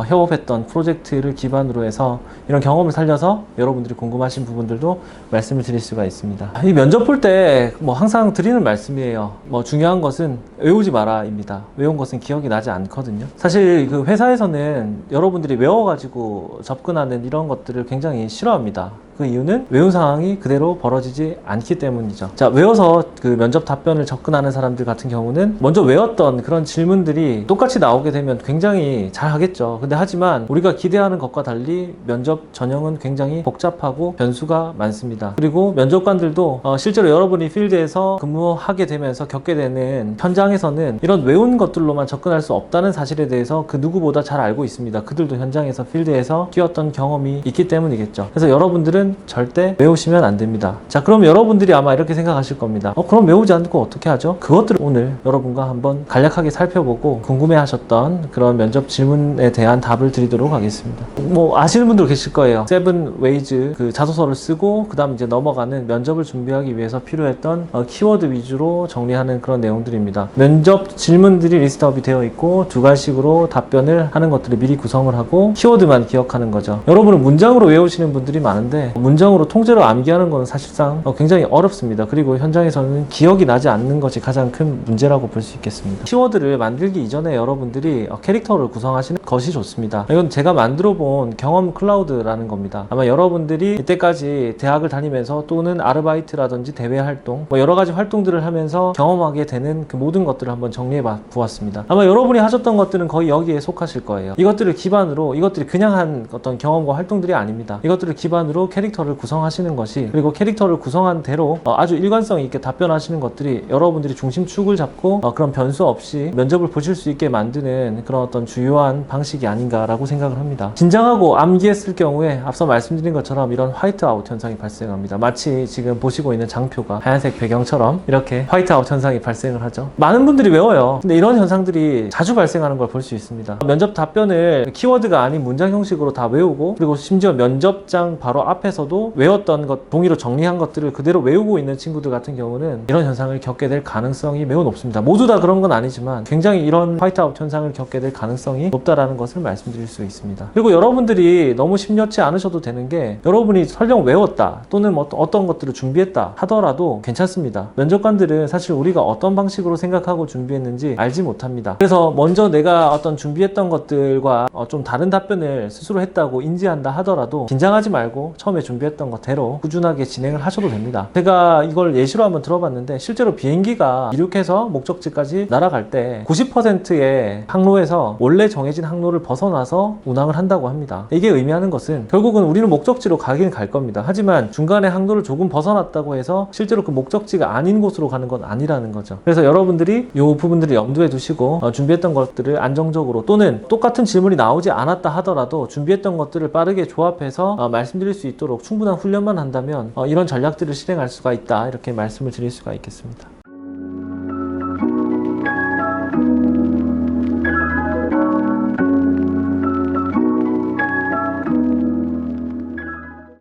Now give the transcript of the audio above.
협업했던 프로젝트를 기반으로 해서 이런 경험을 살려서 여러분들이 궁금하신 부분들도 말씀을 드릴 수가 있습니다. 이 면접 볼 때 뭐 항상 드리는 말씀이에요. 뭐 중요한 것은 외우지 마라입니다. 외운 것은 기억이 나지 않거든요. 사실 그 회사에서는 여러분들이 외워가지고 접근하는 이런 것들을 굉장히 싫어합니다. 그 이유는 외운 상황이 그대로 벌어지지 않기 때문이죠. 자, 외워서 그 면접 답변을 접근하는 사람들 같은 경우는 먼저 외웠던 그런 질문들이 똑같이 나오게 되면 굉장히 잘 하겠죠. 근데 하지만 우리가 기대하는 것과 달리 면접 전형은 굉장히 복잡하고 변수가 많습니다. 그리고 면접관들도 실제로 여러분이 필드에서 근무하게 되면서 겪게 되는 현장에서는 이런 외운 것들로만 접근할 수 없다는 사실에 대해서 그 누구보다 잘 알고 있습니다. 그들도 현장에서 필드에서 뛰었던 경험이 있기 때문이겠죠. 그래서 여러분들은 절대 외우시면 안 됩니다. 자, 그럼 여러분들이 아마 이렇게 생각하실 겁니다. 그럼 외우지 않고 어떻게 하죠? 그것들을 오늘 여러분과 한번 간략하게 살펴보고 궁금해하셨던 그런 면접 질문에 대한 답을 드리도록 하겠습니다. 뭐 아시는 분들 계실 거예요. 세븐 웨이즈 그 자소서를 쓰고 그 다음 이제 넘어가는 면접을 준비하기 위해서 필요했던 키워드 위주로 정리하는 그런 내용들입니다. 면접 질문들이 리스트업이 되어 있고 두 가지식으로 답변을 하는 것들을 미리 구성을 하고 키워드만 기억하는 거죠. 여러분은 문장으로 외우시는 분들이 많은데 문장으로 통째로 암기하는 것은 사실상 굉장히 어렵습니다. 그리고 현장에서는 기억이 나지 않는 것이 가장 큰 문제라고 볼 수 있겠습니다. 키워드를 만들기 이전에 여러분들이 캐릭터를 구성하시는 것이 좋습니다. 이건 제가 만들어 본 경험 클라우드라는 겁니다. 아마 여러분들이 이때까지 대학을 다니면서 또는 아르바이트라든지 대외 활동 뭐 여러 가지 활동들을 하면서 경험하게 되는 그 모든 것들을 한번 정리해 보았습니다. 아마 여러분이 하셨던 것들은 거의 여기에 속하실 거예요. 이것들을 기반으로 이것들이 그냥 한 어떤 경험과 활동들이 아닙니다. 이것들을 기반으로 캐릭터를 구성하시는 것이, 그리고 캐릭터를 구성한 대로 아주 일관성 있게 답변하시는 것들이 여러분들이 중심축을 잡고 그런 변수 없이 면접을 보실 수 있게 만드는 그런 어떤 주요한 방식이 아닌가라고 생각을 합니다. 긴장하고 암기했을 경우에 앞서 말씀드린 것처럼 이런 화이트아웃 현상이 발생합니다. 마치 지금 보시고 있는 장표가 하얀색 배경처럼 이렇게 화이트아웃 현상이 발생을 하죠. 많은 분들이 외워요. 근데 이런 현상들이 자주 발생하는 걸 볼 수 있습니다. 면접 답변을 키워드가 아닌 문장 형식으로 다 외우고, 그리고 심지어 면접장 바로 앞에서도 외웠던 것, 동의로 정리한 것들을 그대로 외우고 있는 친구들 같은 경우는 이런 현상을 겪게 될 가능성이 매우 높습니다. 모두 다 그런 건 아니지만 굉장히 이런 화이트아웃 현상을 겪게 될 가능성이 높다라는 것을 말씀드릴 수 있습니다. 그리고 여러분들이 너무 심려치 않으셔도 되는 게, 여러분이 설령 외웠다 또는 뭐 어떤 것들을 준비했다 하더라도 괜찮습니다. 면접관들은 사실 우리가 어떤 방식으로 생각하고 준비했는지 알지 못합니다. 그래서 먼저 내가 어떤 준비했던 것들과 좀 다른 답변을 스스로 했다고 인지한다 하더라도 긴장하지 말고 처음에 준비했던 것대로 꾸준하게 진행을 하셔도 됩니다. 제가 이걸 예시로 한번 들어봤는데, 실제로 비행기가 이륙해서 목적지까지 날아갈 때 90%의 항로에서 원래 정해진 항로를 벗어나서 운항을 한다고 합니다. 이게 의미하는 것은 결국은 우리는 목적지로 가긴 갈 겁니다. 하지만 중간에 항로를 조금 벗어났다고 해서 실제로 그 목적지가 아닌 곳으로 가는 건 아니라는 거죠. 그래서 여러분들이 이 부분들을 염두에 두시고 준비했던 것들을 안정적으로, 또는 똑같은 질문이 나오지 않았다 하더라도 준비했던 것들을 빠르게 조합해서 말씀드릴 수 있도록 충분한 훈련만 한다면 이런 전략들을 실행할 수가 있다, 이렇게 말씀을 드릴 수가 있겠습니다.